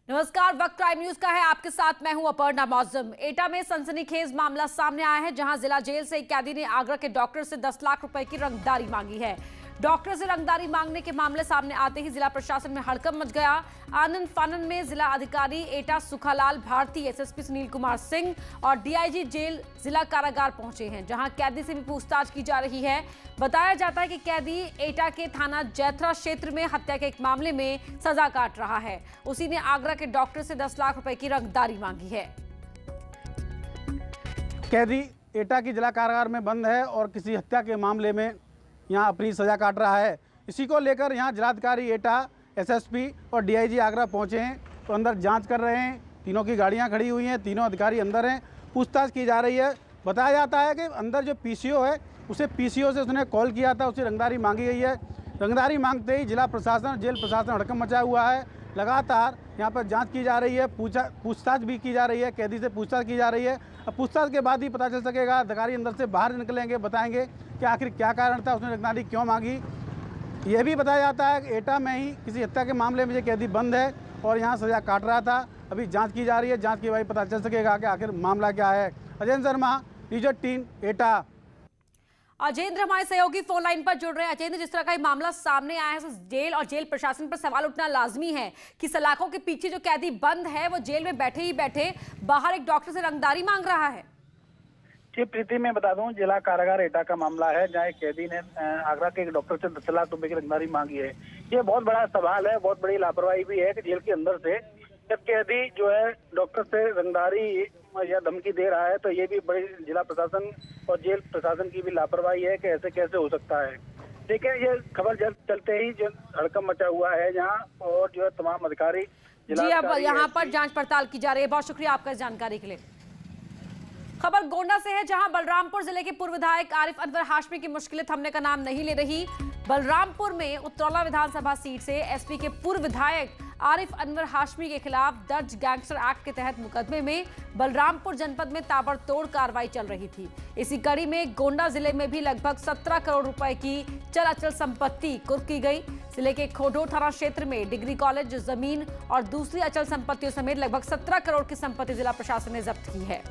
नमस्कार, वक्त crime news का है। आपके साथ मैं हूं अपर्णा मौजम। एटा में सनसनीखेज मामला सामने आया है, जहां जिला जेल से एक कैदी ने आगरा के डॉक्टर से 10 लाख रुपए की रंगदारी मांगी है। डॉक्टर से रंगदारी मांगने के मामले सामने आते ही जिला प्रशासन में हड़कंप मच गया। आनंद फानन में जिला अधिकारी एटा सुखालाल भारती, एसएसपी सुनील कुमार सिंह और डीआईजी जेल जिला कारागार पहुंचे हैं, जहां कैदी से भी पूछताछ की जा रही है। बताया जाता है कि कैदी एटा के थाना जैथरा क्षेत्र में हत्या के एक मामले में सजा काट रहा है। उसी ने आगरा के डॉक्टर से 10 लाख रुपए की रंगदारी मांगी है। कैदी एटा की जिला कारागार में बंद है और किसी हत्या के मामले में यहाँ अपनी सज़ा काट रहा है। इसी को लेकर यहाँ जिलाधिकारी एटा, एसएसपी और डीआईजी आगरा पहुँचे हैं, तो अंदर जांच कर रहे हैं। तीनों की गाड़ियाँ खड़ी हुई हैं, तीनों अधिकारी अंदर हैं, पूछताछ की जा रही है। बताया जाता है कि अंदर जो पीसीओ है, उसे पीसीओ से उसने कॉल किया था, उसे रंगदारी मांगी गई है। रंगदारी मांगते ही जिला प्रशासन, जेल प्रशासन हड़कंप मचा हुआ है। लगातार यहाँ पर जांच की जा रही है, पूछताछ भी की जा रही है, कैदी से पूछताछ की जा रही है। अब पूछताछ के बाद ही पता चल सकेगा, अधिकारी अंदर से बाहर निकलेंगे, बताएंगे कि आखिर क्या कारण था, उसने रंगदारी क्यों मांगी। यह भी बताया जाता है कि एटा में ही किसी हत्या के मामले में ये कैदी बंद है और यहाँ सजा काट रहा था। अभी जाँच की जा रही है, जाँच के बाद पता चल सकेगा कि आखिर मामला क्या है। अजय शर्मा, न्यूज़ 18 एटा। अजेंद्र हमारे सहयोगी फोन लाइन पर जुड़ रहे हैं। अजेंद्र, जिस तरह का ये मामला सामने आया है, जेल और जेल प्रशासन पर सवाल उठना लाजमी है कि सलाखों के पीछे जो कैदी बंद है वो जेल में बैठे ही बैठे बाहर एक डॉक्टर से रंगदारी मांग रहा है। जी प्रीति, मैं बता दूं, जिला कारागार एटा का मामला है, जहां एक कैदी ने आगरा के एक डॉक्टर से 10 लाख रुपए की रंगदारी मांगी है। ये बहुत बड़ा सवाल है, बहुत बड़ी लापरवाही भी है कि जेल के अंदर से जब कैदी जो है डॉक्टर से रंगदारी या धमकी दे रहा है, तो ये भी बड़ी जिला प्रशासन और जेल प्रशासन की भी लापरवाही है कि ऐसे कैसे हो सकता है। देखिए, ये खबर जब चलते ही जो हड़कंप मचा हुआ है यहाँ, और जो है तमाम अधिकारी जी अब यहाँ पर जांच पड़ताल की जा रही है। बहुत शुक्रिया आपका इस जानकारी के लिए। खबर गोंडा से है, जहां बलरामपुर जिले के पूर्व विधायक आरिफ अनवर हाशमी की मुश्किलें थमने का नाम नहीं ले रही। बलरामपुर में उत्तरौला विधानसभा सीट से एसपी के पूर्व विधायक आरिफ अनवर हाशमी के खिलाफ दर्ज गैंगस्टर एक्ट के तहत मुकदमे में बलरामपुर जनपद में ताबड़तोड़ कार्रवाई चल रही थी। इसी कड़ी में गोंडा जिले में भी लगभग 17 करोड़ रुपए की चल अचल संपत्ति कुर्क की गई। जिले के खोडो थाना क्षेत्र में डिग्री कॉलेज जमीन और दूसरी अचल संपत्तियों समेत लगभग 17 करोड़ की संपत्ति जिला प्रशासन ने जब्त की है।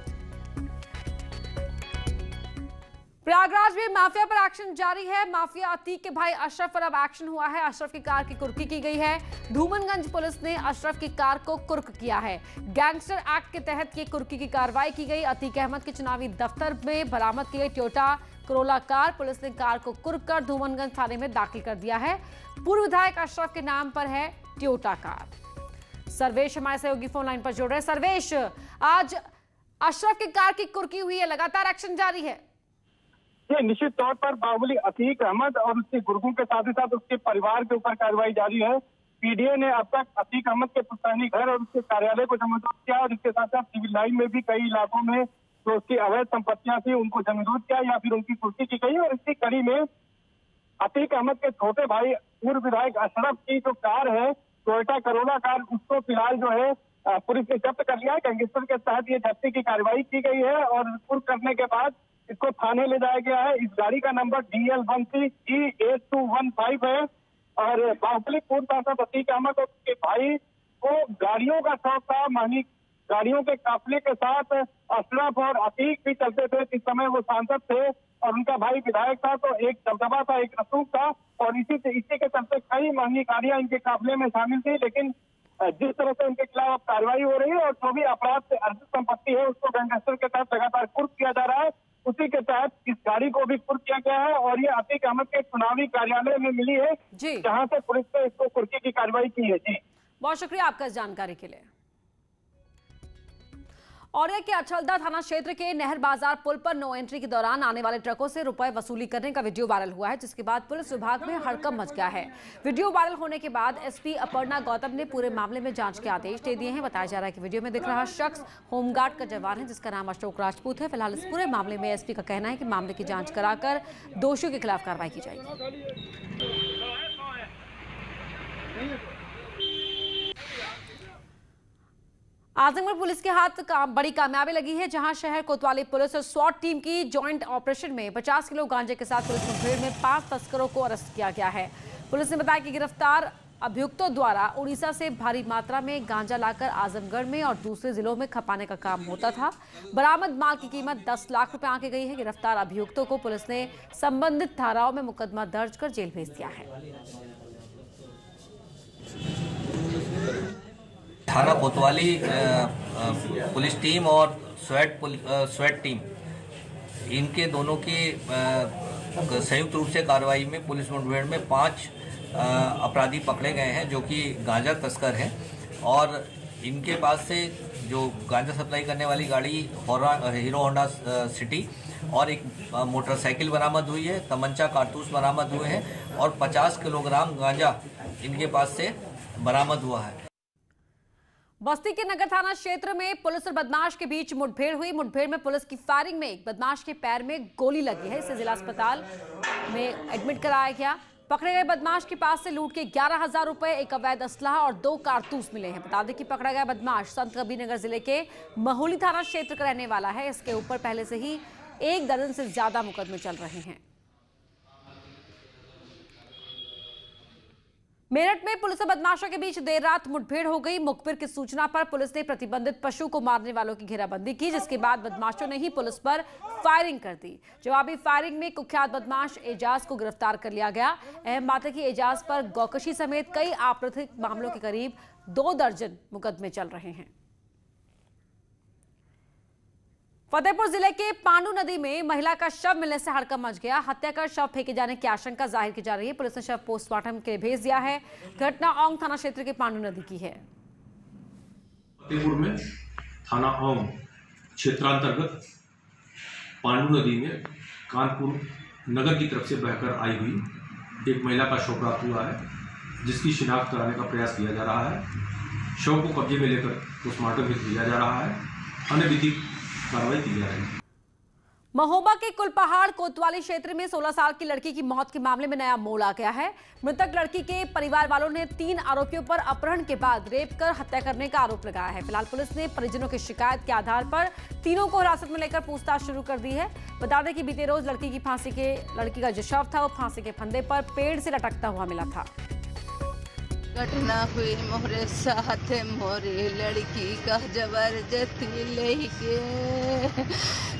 प्रयागराज में माफिया पर एक्शन जारी है। माफिया अतीक के भाई अशरफ पर अब एक्शन हुआ है। अशरफ की कार की कुर्की की गई है। धूमनगंज पुलिस ने अशरफ की कार को कुर्क किया है। गैंगस्टर एक्ट के तहत ये कुर्की की कार्रवाई की गई। अतीक अहमद के चुनावी दफ्तर में बरामद की गई टोयोटा करोला कार, पुलिस ने कार को कुर्क कर धूमनगंज थाने में दाखिल कर दिया है। पूर्व विधायक अशरफ के नाम पर है टोयोटा कार। सर्वेश हमारे सहयोगी फोन लाइन पर जुड़ रहे हैं। सर्वेश, आज अशरफ की कार की कुर्की हुई है, लगातार एक्शन जारी है। ये निश्चित तौर पर बाहुबली अतीक अहमद और उसके गुर्गों के साथ ही साथ उसके परिवार के ऊपर कार्रवाई जारी है। पीडीए ने अब तक अतीक अहमद के पुश्तैनी घर और उसके कार्यालय को जमींदोज किया और इसके साथ साथ सिविल लाइन में भी कई इलाकों में जो उसकी अवैध संपत्तियां थी उनको जमींदोज किया या फिर उनकी कुर्सी की गई। और इसी कड़ी में अतीक अहमद के छोटे भाई पूर्व विधायक अशरफ की जो कार है, टोयोटा करोला कार, उसको फिलहाल जो है पुलिस ने जब्त कर लिया है। गैंगस्टर के तहत ये जब्ती की कार्रवाई की गई है और कुर्क करने के बाद इसको थाने ले जाया गया है। इस गाड़ी का नंबर DL13E8215 है। और बाहुबली पूर्व सांसद अतीक अहमद और उसके भाई को गाड़ियों का शौक था। महंगी गाड़ियों के काफिले के साथ अशरफ और अतीक भी चलते थे। इस समय वो सांसद थे और उनका भाई विधायक था, तो एक दबदबा था, एक रसूख था और इसी के चलते कई महंगी गाड़ियां इनके काफिले में शामिल थी। लेकिन जिस तरह से उनके खिलाफ कार्रवाई हो रही है और जो भी अपराध से अर्जित संपत्ति है उसको गैंगस्टर के तहत लगातार कुर्क किया जा रहा है, उसी के तहत इस गाड़ी को भी कुर्क किया गया है। और ये अतीक अहमद के चुनावी कार्यालय में मिली है, जहां से पुलिस ने इसको कुर्की की कार्रवाई की है। जी बहुत शुक्रिया आपका इस जानकारी के लिए। औरैया के अछलदा थाना क्षेत्र के नहर बाजार पुल पर नो एंट्री के दौरान आने वाले ट्रकों से रुपए वसूली करने का वीडियो वायरल हुआ है, जिसके बाद पुलिस विभाग में हड़कंप मच गया है। वीडियो वायरल होने के बाद एसपी अपर्णा गौतम ने पूरे मामले में जांच के आदेश दे दिए हैं। बताया जा रहा है कि वीडियो में दिख रहा शख्स होमगार्ड का जवान है, जिसका नाम अशोक राजपूत है। फिलहाल इस पूरे मामले में एसपी का कहना है कि मामले की जाँच कराकर दोषियों के खिलाफ कार्रवाई की जाएगी। आजमगढ़ पुलिस के हाथ बड़ी कामयाबी लगी है, जहां शहर कोतवाली पुलिस और स्वाट टीम की जॉइंट ऑपरेशन में 50 किलो गांजे के साथ पुलिस मुठभेड़ में 5 तस्करों को अरेस्ट किया गया है। पुलिस ने बताया कि गिरफ्तार अभियुक्तों द्वारा उड़ीसा से भारी मात्रा में गांजा लाकर आजमगढ़ में और दूसरे जिलों में खपाने का काम होता था। बरामद माल की कीमत 10 लाख रुपए आंकी गई है। गिरफ्तार अभियुक्तों को पुलिस ने संबंधित धाराओं में मुकदमा दर्ज कर जेल भेज दिया है। थाना कोतवाली पुलिस टीम और स्वेट टीम, इनके दोनों की संयुक्त रूप से कार्रवाई में पुलिस मुठभेड़ में 5 अपराधी पकड़े गए हैं जो कि गांजा तस्कर हैं। और इनके पास से जो गांजा सप्लाई करने वाली गाड़ी हीरो होंडा सिटी और एक मोटरसाइकिल बरामद हुई है, तमंचा कारतूस बरामद हुए हैं और 50 किलोग्राम गांजा इनके पास से बरामद हुआ है। बस्ती के नगर थाना क्षेत्र में पुलिस और बदमाश के बीच मुठभेड़ हुई। मुठभेड़ में पुलिस की फायरिंग में एक बदमाश के पैर में गोली लगी है। इसे जिला अस्पताल में एडमिट कराया गया। पकड़े गए बदमाश के पास से लूट के 11,000 रुपए, एक अवैध असलहा और 2 कारतूस मिले हैं। बता दें कि पकड़ा गया बदमाश संत कबीरनगर जिले के महुली थाना क्षेत्र का रहने वाला है। इसके ऊपर पहले से ही 1 दर्जन से ज्यादा मुकदमे चल रहे हैं। मेरठ में पुलिस और बदमाशों के बीच देर रात मुठभेड़ हो गई। मुखबिर की सूचना पर पुलिस ने प्रतिबंधित पशु को मारने वालों की घेराबंदी की, जिसके बाद बदमाशों ने ही पुलिस पर फायरिंग कर दी। जवाबी फायरिंग में कुख्यात बदमाश एजाज को गिरफ्तार कर लिया गया। अहम बात है कि एजाज पर गौकशी समेत कई आपराधिक मामलों के करीब 2 दर्जन मुकदमे चल रहे हैं। फतेहपुर जिले के पांडू नदी में महिला का शव मिलने से हड़कंप मच गया। हत्या कर शव फेंके जाने की आशंका जाहिर की जा रही है। पुलिस ने शव पोस्टमार्टम के लिए भेज दिया है। घटना औंग थाना क्षेत्र के पांडू नदी की है। फतेहपुर में थाना औंग क्षेत्रांतर्गत पांडू नदी में कानपुर नगर की तरफ से बहकर आई हुई एक महिला का शव प्राप्त हुआ है, जिसकी शिनाख्त कराने का प्रयास किया जा रहा है। शव को कब्जे में लेकर पोस्टमार्टम भेजा जा रहा है। अन्य विधिक कार्रवाई की जा रही है। महोबा के कुलपहाड़ कोतवाली क्षेत्र में 16 साल की लड़की की मौत के मामले में नया मोड़ आ गया है। मृतक लड़की के परिवार वालों ने 3 आरोपियों पर अपहरण के बाद रेप कर हत्या करने का आरोप लगाया है। फिलहाल पुलिस ने परिजनों की शिकायत के आधार पर तीनों को हिरासत में लेकर पूछताछ शुरू कर दी है। बता दें कि बीते रोज लड़की का जो शव था वो फांसी के फंदे पर पेड़ से लटकता हुआ मिला था। घटना हुई मोरे साथ, मोरी लड़की का जबरदस्ती लेके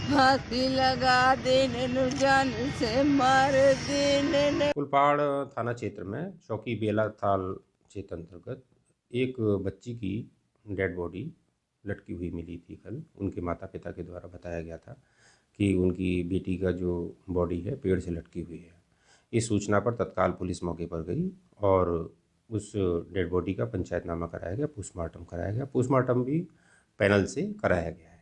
फांसी लगा देने जान से मार देने। कुलपहाड़ थाना क्षेत्र में चौकी बेला थाल क्षेत्र अंतर्गत एक बच्ची की डेड बॉडी लटकी हुई मिली थी। कल उनके माता पिता के द्वारा बताया गया था कि उनकी बेटी का जो बॉडी है पेड़ से लटकी हुई है। इस सूचना पर तत्काल पुलिस मौके पर गई और उस डेड बॉडी का पंचायतनामा कराया गया, पोस्टमार्टम कराया गया। पोस्टमार्टम भी पैनल से कराया गया है।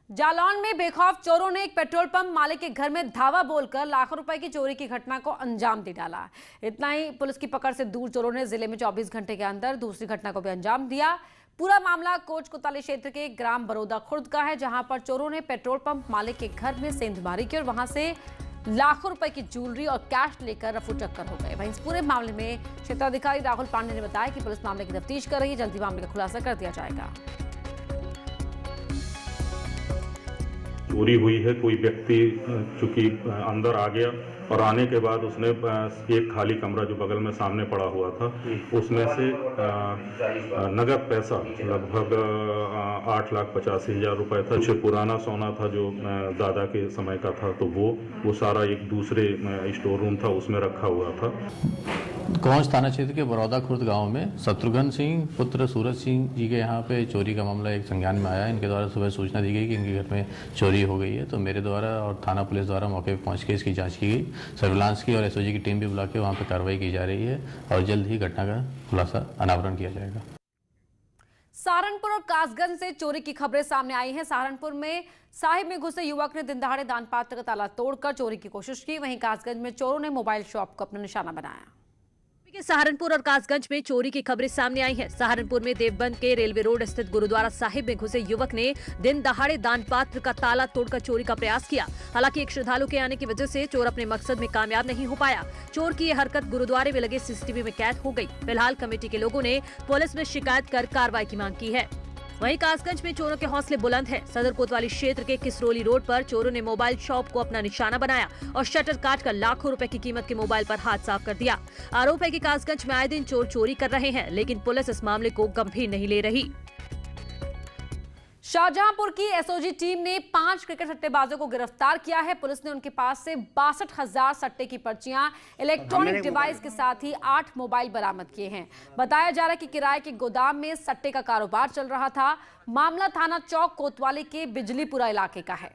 जालौन में बेखौफ चोरों ने एक पेट्रोल पंप मालिक के घर में धावा बोलकर लाखों रुपए की चोरी की घटना को अंजाम दे डाला। इतना ही, पुलिस की पकड़ से दूर चोरों ने जिले में 24 घंटे के अंदर दूसरी घटना को भी अंजाम दिया। पूरा मामला कोच कोतवाली क्षेत्र के ग्राम बरोदा खुर्द का है, जहां पर चोरों ने पेट्रोल पंप मालिक के घर में सेंधमारी की और वहां से लाखों रुपए की ज्वेलरी और कैश लेकर रफू चक्कर हो गए। वहीं इस पूरे मामले में क्षेत्राधिकारी राहुल पांडे ने बताया कि पुलिस मामले की तफ्तीश कर रही है। जल्दी मामले का खुलासा कर दिया जाएगा। चोरी हुई है, कोई व्यक्ति चूंकि अंदर आ गया और आने के बाद उसने एक खाली कमरा जो बगल में सामने पड़ा हुआ था उसमें से नगद पैसा लगभग 8,85,000 रुपए था। कुछ पुराना सोना था जो दादा के समय का था, तो वो सारा एक दूसरे स्टोर रूम था उसमें रखा हुआ था। कोंच थाना क्षेत्र के बरौदा खुर्द गांव में शत्रुघ्न सिंह पुत्र सूरज सिंह जी के यहाँ पे चोरी का मामला एक संज्ञान में आया। इनके द्वारा सुबह सूचना दी गई कि इनके घर में चोरी हो गई है, तो मेरे द्वारा और थाना पुलिस द्वारा मौके पर पहुँच के इसकी जांच की गई। सर्विलांस की और एसओजी की टीम भी बुला के वहाँ पर कार्रवाई की जा रही है और जल्द ही घटना का खुलासा अनावरण किया जाएगा। सहारनपुर और कासगंज से चोरी की खबरें सामने आई हैं। सहारनपुर में साहिब में घुसे युवक ने दिन दहाड़े दान पात्र का ताला तोड़कर चोरी की कोशिश की। वहीं कासगंज में चोरों ने मोबाइल शॉप को अपना निशाना बनाया। सहारनपुर और कासगंज में चोरी की खबरें सामने आई हैं। सहारनपुर में देवबंद के रेलवे रोड स्थित गुरुद्वारा साहिब में घुसे युवक ने दिन दहाड़े दान पात्र का ताला तोड़कर चोरी का प्रयास किया। हालांकि एक श्रद्धालु के आने की वजह से चोर अपने मकसद में कामयाब नहीं हो पाया। चोर की यह हरकत गुरुद्वारे में लगे सीसीटीवी में कैद हो गई। फिलहाल कमेटी के लोगों ने पुलिस में शिकायत कर कार्रवाई की मांग की है। वहीं कासगंज में चोरों के हौसले बुलंद हैं। सदर कोतवाली क्षेत्र के किसरोली रोड पर चोरों ने मोबाइल शॉप को अपना निशाना बनाया और शटर काटकर लाखों रुपए की कीमत के मोबाइल पर हाथ साफ कर दिया। आरोप है कि कासगंज में आए दिन चोर चोरी कर रहे हैं, लेकिन पुलिस इस मामले को गंभीर नहीं ले रही। शाहजहांपुर की एसओजी टीम ने 5 क्रिकेट सट्टेबाजों को गिरफ्तार किया है। पुलिस ने उनके पास से 62,000 सट्टे की पर्चियां, इलेक्ट्रॉनिक डिवाइस के साथ ही 8 मोबाइल बरामद किए हैं। बताया जा रहा है कि किराए के गोदाम में सट्टे का कारोबार चल रहा था। मामला थाना चौक कोतवाली के बिजलीपुरा इलाके का है।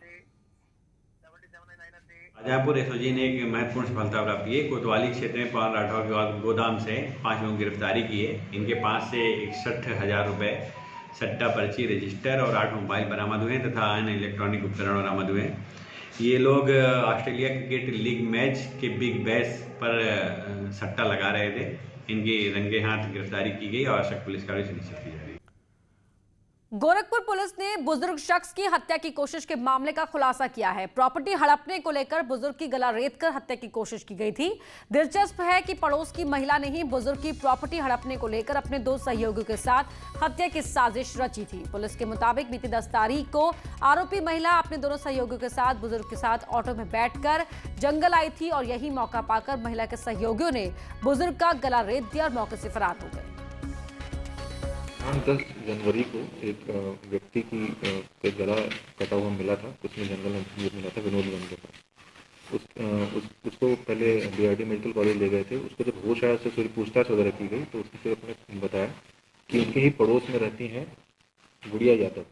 शाहजहांपुर एसओजी ने एक महत्वपूर्ण सफलता प्राप्त की है। कोतवाली क्षेत्र में पवन राठौर के गोदाम से 5 लोगों की गिरफ्तारी की है। इनके पास से 61,000 रुपए, सट्टा पर्ची, रजिस्टर और 8 मोबाइल बरामद हुए तथा अन्य इलेक्ट्रॉनिक उपकरण बरामद हुए। ये लोग ऑस्ट्रेलिया क्रिकेट लीग मैच के बिग बैश पर सट्टा लगा रहे थे। इनकी रंगे हाथ गिरफ्तारी की गई और आवश्यक पुलिस कार्रवाई सुनिश्चित की जा रही है। गोरखपुर पुलिस ने बुजुर्ग शख्स की हत्या की कोशिश के मामले का खुलासा किया है। प्रॉपर्टी हड़पने को लेकर बुजुर्ग की गला रेतकर हत्या की कोशिश की गई थी। दिलचस्प है कि पड़ोस की महिला ने ही बुजुर्ग की प्रॉपर्टी हड़पने को लेकर अपने 2 सहयोगियों के साथ हत्या की साजिश रची थी। पुलिस के मुताबिक बीती 10 तारीख को आरोपी महिला अपने दोनों सहयोगियों के साथ बुजुर्ग के साथ ऑटो में बैठकर जंगल आई थी और यही मौका पाकर महिला के सहयोगियों ने बुजुर्ग का गला रेत दिया और मौके से फरार हो गए। 10 जनवरी को एक व्यक्ति के गला कटा हुआ मिला था। उसमें जंगल में मिला था विनोदगंज के पास। उसको पहले बीआरडी मेडिकल कॉलेज ले गए थे। उसको जब होश आया, उससे थोड़ी पूछताछ वगैरह की गई तो उसने फिर अपने बताया कि उनके ही पड़ोस में रहती हैं गुड़िया यादव।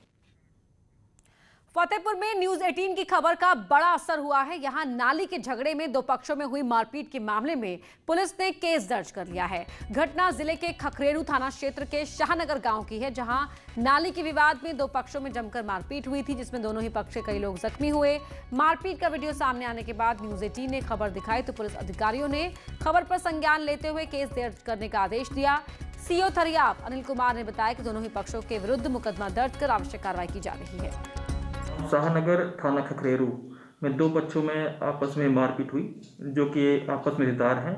फतेहपुर में न्यूज 18 की खबर का बड़ा असर हुआ है। यहां नाली के झगड़े में 2 पक्षों में हुई मारपीट के मामले में पुलिस ने केस दर्ज कर लिया है। घटना जिले के खखरेरू थाना क्षेत्र के शाहनगर गांव की है, जहां नाली के विवाद में 2 पक्षों में जमकर मारपीट हुई थी, जिसमें दोनों ही पक्ष के कई लोग जख्मी हुए। मारपीट का वीडियो सामने आने के बाद न्यूज 18 ने खबर दिखाई तो पुलिस अधिकारियों ने खबर पर संज्ञान लेते हुए केस दर्ज करने का आदेश दिया। सीओ थरियाव अनिल कुमार ने बताया कि दोनों ही पक्षों के विरुद्ध मुकदमा दर्ज कर आवश्यक कार्रवाई की जा रही है। शाहनगर थाना खखरेरू में 2 पक्षों में आपस में मारपीट हुई, जो कि आपस में रिश्तेदार हैं।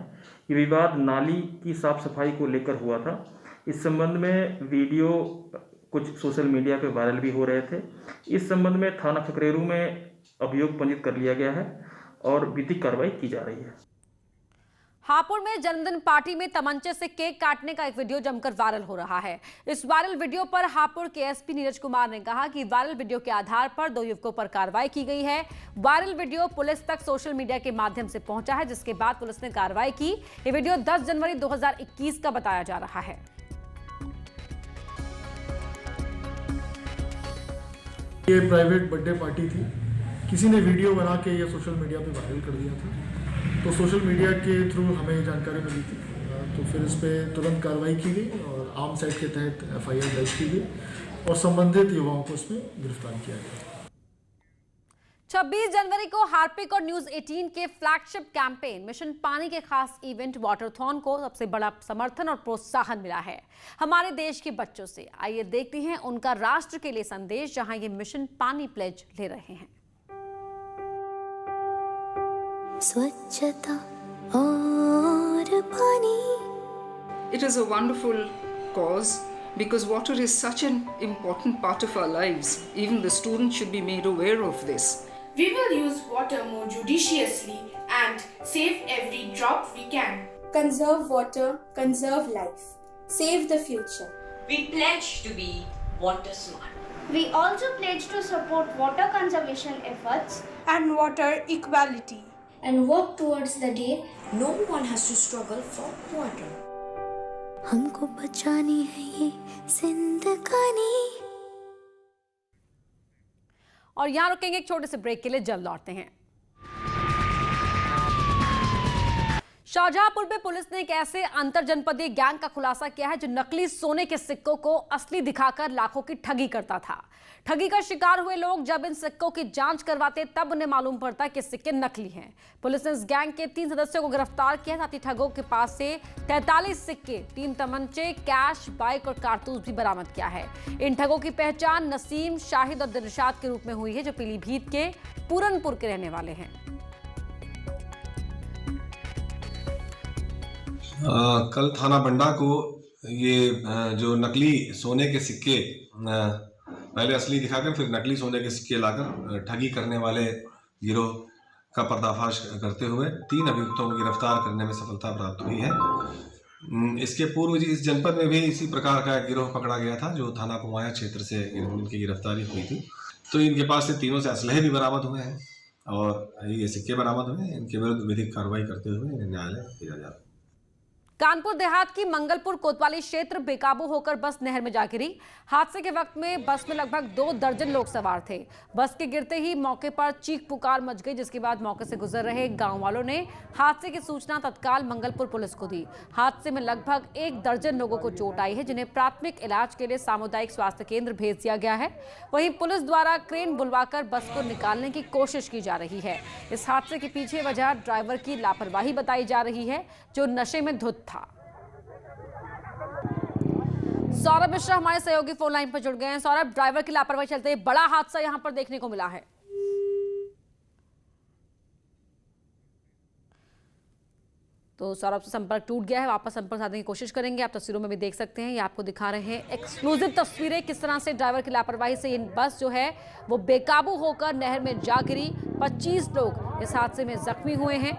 ये विवाद नाली की साफ सफाई को लेकर हुआ था। इस संबंध में वीडियो कुछ सोशल मीडिया पे वायरल भी हो रहे थे। इस संबंध में थाना खखरेरू में अभियोग पंजीकृत कर लिया गया है और विधिक कार्रवाई की जा रही है। हापुड़ में जन्मदिन पार्टी में तमंचे से केक काटने का एक वीडियो जमकर वायरल हो रहा है। इस वायरल वीडियो पर हापुड़ के एसपी नीरज कुमार ने कहा कि वायरल वीडियो के आधार पर 2 युवकों पर कार्रवाई की गई है। वायरल वीडियो पुलिस तक सोशल मीडिया के माध्यम से पहुंचा है, जिसके बाद पुलिस ने कार्रवाई की। ये वीडियो 10 जनवरी 2021 का बताया जा रहा है। ये प्राइवेट बर्थडे पार्टी थी। किसी ने वीडियो बना के ये सोशल मीडिया पे वायरल कर दिया था, तो सोशल मीडिया के थ्रू हमें जानकारी मिली थी, तो फिर इस पर तुरंत कार्रवाई की गई और आर्म्स एक्ट के तहत FIR दर्ज की गई और संबंधित युवाओं को इसमें गिरफ्तार किया गया। 26 जनवरी को हार्पिक और न्यूज 18 के फ्लैगशिप कैंपेन मिशन पानी के खास इवेंट वाटरथॉन को सबसे बड़ा समर्थन और प्रोत्साहन मिला है हमारे देश के बच्चों से। आइए देखते हैं उनका राष्ट्र के लिए संदेश, जहां ये मिशन पानी प्लेज ले रहे हैं। स्वच्छता और पानी। It is a wonderful cause because water is such an important part of our lives. Even the students should be made aware of this. We will use water more judiciously and save every drop we can. Conserve water, conserve life. Save the future. We pledge to be water smart. We also pledge to support water conservation efforts and water equality. And work towards the day no one has to struggle for water. हमको बचानी है ये जिंदगानी। और यहाँ रुकेंगे एक छोटे से ब्रेक के लिए, जल्द लौटते हैं। शाहजहांपुर में पुलिस ने एक ऐसे अंतर जनपदीय गैंग का खुलासा किया है जो नकली सोने के सिक्कों को असली दिखाकर लाखों की ठगी करता था। ठगी का शिकार हुए लोग जब इन सिक्कों की जांच करवाते तब उन्हें मालूम पड़ता कि सिक्के नकली हैं। पुलिस ने इस गैंग के 3 सदस्यों को गिरफ्तार किया, साथ ही ठगों के पास से 43 सिक्के, 3 तमंचे, कैश, बाइक और कारतूस भी बरामद किया है। इन ठगों की पहचान नसीम, शाहिद और दिलशाद के रूप में हुई है, जो पीलीभीत के पूरनपुर के रहने वाले हैं। कल थाना बंडा को ये जो नकली सोने के सिक्के पहले असली दिखाकर फिर नकली सोने के सिक्के लाकर ठगी करने वाले गिरोह का पर्दाफाश करते हुए 3 अभियुक्तों को गिरफ्तार करने में सफलता प्राप्त हुई है। इसके पूर्व इस जनपद में भी इसी प्रकार का गिरोह पकड़ा गया था जो थाना पुमाया क्षेत्र से इनकी गिरफ्तारी हुई थी। तो इनके पास से तीनों से असलहे भी बरामद हुए हैं और ये सिक्के बरामद हुए हैं। इनके विरुद्ध विधिक कार्रवाई करते हुए इन्हें न्यायालय भेजा जा रहा है। कानपुर देहात की मंगलपुर कोतवाली क्षेत्र बेकाबू होकर बस नहर में जा गिरी। हादसे के वक्त में बस में लगभग 2 दर्जन लोग सवार थे। बस के गिरते ही मौके पर चीख पुकार मच गई, जिसके बाद मौके से गुजर रहे गांव वालों ने हादसे की सूचना तत्काल मंगलपुर पुलिस को दी। हादसे में लगभग 1 दर्जन लोगों को चोट आई है, जिन्हें प्राथमिक इलाज के लिए सामुदायिक स्वास्थ्य केंद्र भेज दिया गया है। वहीं पुलिस द्वारा क्रेन बुलवाकर बस को निकालने की कोशिश की जा रही है। इस हादसे के पीछे वजह ड्राइवर की लापरवाही बताई जा रही है, जो नशे में धुत था। सौरभ मिश्रा हमारे सहयोगी फोन लाइन पर जुड़ गए हैं। सौरभ, ड्राइवर की लापरवाही चलते बड़ा हादसा यहां पर देखने को मिला है। तो सौरभ से संपर्क टूट गया है, वापस संपर्क साधने की कोशिश करेंगे। आप तस्वीरों में भी देख सकते हैं, ये आपको दिखा रहे हैं एक्सक्लूसिव तस्वीरें, किस तरह से ड्राइवर की लापरवाही से ये बस जो है वो बेकाबू होकर नहर में जा गिरी। 25 लोग इस हादसे में जख्मी हुए हैं।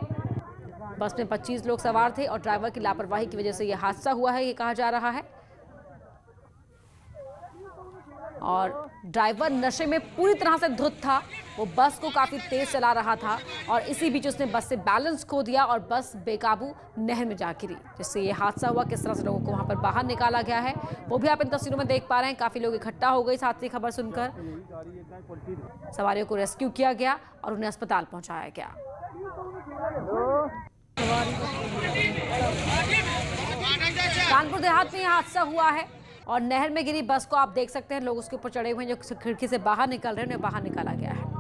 बस में 25 लोग सवार थे और ड्राइवर की लापरवाही की वजह से यह हादसा हुआ है, ये कहा जा रहा है। और ड्राइवर नशे में पूरी तरह से धुत था। वो बस को काफी तेज चला रहा था और इसी बीच उसने बस से बैलेंस खो दिया और बस बेकाबू नहर में जा गिरी, जिससे ये हादसा हुआ। किस तरह से लोगों को वहां पर बाहर निकाला गया है वो भी आप इन तस्वीरों में देख पा रहे हैं। काफी लोग इकट्ठा हो गए इस हादसे की खबर सुनकर। सवारियों को रेस्क्यू किया गया और उन्हें अस्पताल पहुंचाया गया। कानपुर देहात में यह हादसा हुआ है और नहर में गिरी बस को आप देख सकते हैं। लोग उसके ऊपर चढ़े हुए हैं, जो खिड़की से बाहर निकल रहे हैं, उन्हें बाहर निकाला गया है।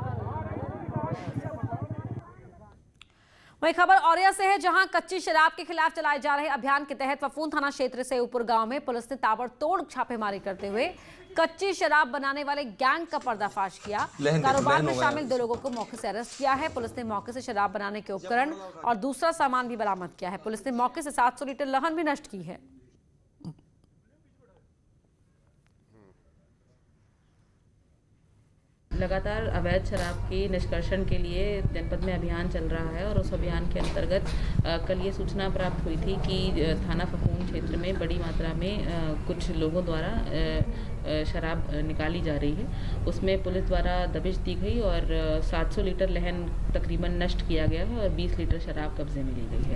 वही खबर औरैया से है, जहां कच्ची शराब के खिलाफ चलाए जा रहे अभियान के तहत फफून थाना क्षेत्र से ऊपर गांव में पुलिस ने ताबड़तोड़ छापेमारी करते हुए कच्ची शराब बनाने वाले गैंग का पर्दाफाश किया। कारोबार में शामिल 2 लोगों को मौके से अरेस्ट किया है। पुलिस ने मौके से शराब बनाने के उपकरण और दूसरा सामान भी बरामद किया है। पुलिस ने मौके से 700 लीटर लहन भी नष्ट की है। लगातार अवैध शराब के निष्कर्षण के लिए जनपद में अभियान चल रहा है और उस अभियान के अंतर्गत कल ये सूचना प्राप्त हुई थी कि थाना फफून क्षेत्र में बड़ी मात्रा में कुछ लोगों द्वारा शराब निकाली जा रही है। उसमें पुलिस द्वारा दबिश दी गई और 700 लीटर लहन तकरीबन नष्ट किया गया है और 20 लीटर शराब कब्जे में ली गई है।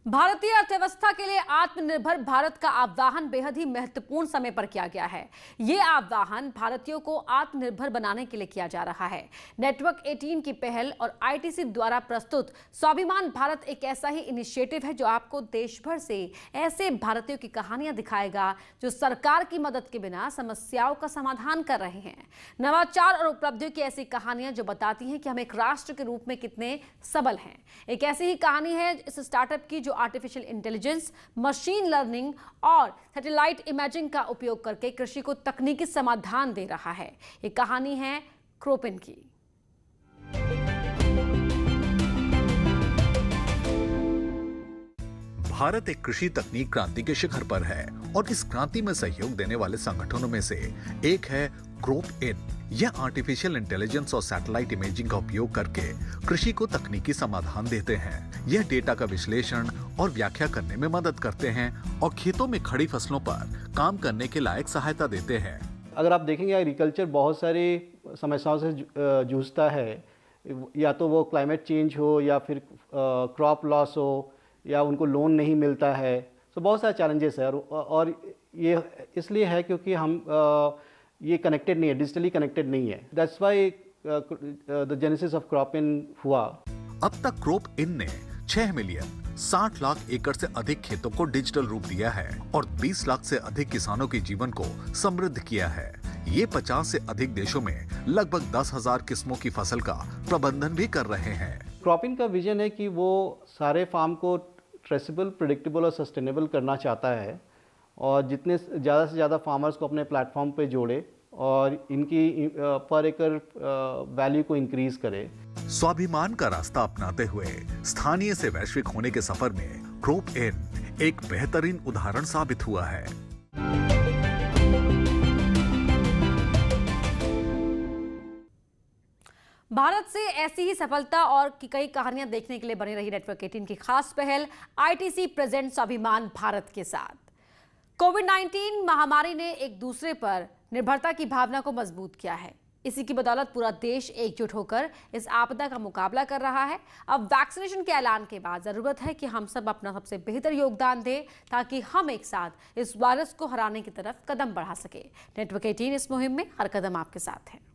भारतीय अर्थव्यवस्था के लिए आत्मनिर्भर भारत का आह्वान बेहद ही महत्वपूर्ण समय पर किया गया है। ये आह्वान भारतीयों को आत्मनिर्भर बनाने के लिए किया जा रहा है। नेटवर्क 18 की पहल और आईटीसी द्वारा प्रस्तुत स्वाभिमान भारत एक ऐसा ही इनिशिएटिव है जो आपको देश भर से ऐसे भारतीयों की कहानियां दिखाएगा जो सरकार की मदद के बिना समस्याओं का समाधान कर रहे हैं। नवाचार और उपलब्धियों की ऐसी कहानियां जो बताती हैं कि हम एक राष्ट्र के रूप में कितने सबल हैं। एक ऐसी ही कहानी है इस स्टार्टअप की जो आर्टिफिशियल इंटेलिजेंस, मशीन लर्निंग और सैटेलाइट इमेजिंग का उपयोग करके कृषि को तकनीकी समाधान दे रहा है। ये कहानी है क्रोपिन की। भारत एक कृषि तकनीक क्रांति के शिखर पर है और इस क्रांति में सहयोग देने वाले संगठनों में से एक है क्रोप इन। यह आर्टिफिशियल इंटेलिजेंस और सैटेलाइट इमेजिंग का उपयोग करके कृषि को तकनीकी समाधान देते हैं। यह डेटा का विश्लेषण और व्याख्या करने में मदद करते हैं और खेतों में खड़ी फसलों पर काम करने के लायक सहायता देते हैं। अगर आप देखेंगे एग्रीकल्चर बहुत सारी समस्याओं से जूझता है, या तो वो क्लाइमेट चेंज हो या फिर क्रॉप लॉस हो या उनको लोन नहीं मिलता है। तो बहुत सारे चैलेंजेस है और ये इसलिए है क्योंकि हम ये कनेक्टेड नहीं है, डिजिटली कनेक्टेड नहीं है। That's why the genesis of crop in हुआ। अब तक क्रॉप इन ने 6 मिलियन 60 लाख एकड़ से अधिक खेतों को डिजिटल रूप दिया है और 20 लाख से अधिक किसानों के जीवन को समृद्ध किया है। ये 50 से अधिक देशों में लगभग 10,000 किस्मों की फसल का प्रबंधन भी कर रहे हैं। क्रॉप इन का विजन है कि वो सारे फार्म को ट्रेसेबल, प्रेडिक्टेबल और सस्टेनेबल करना चाहता है और जितने ज़्यादा से ज़्यादा फार्मर्स को अपने प्लेटफॉर्म पे जोड़े और इनकी पर एकड़ वैल्यू को इंक्रीज करे। स्वाभिमान का रास्ता अपनाते हुए स्थानीय से वैश्विक होने के सफर में क्रॉप इन एक बेहतरीन उदाहरण साबित हुआ है। भारत से ऐसी ही सफलता और की कई कहानियां देखने के लिए बनी रही नेटवर्क 18 की खास पहल ITC प्रेजेंट स्वाभिमान भारत के साथ। कोविड-19 महामारी ने एक दूसरे पर निर्भरता की भावना को मजबूत किया है। इसी की बदौलत पूरा देश एकजुट होकर इस आपदा का मुकाबला कर रहा है। अब वैक्सीनेशन के ऐलान के बाद जरूरत है कि हम सब अपना सबसे बेहतर योगदान दें ताकि हम एक साथ इस वायरस को हराने की तरफ कदम बढ़ा सके। नेटवर्क 18 इस मुहिम में हर कदम आपके साथ है।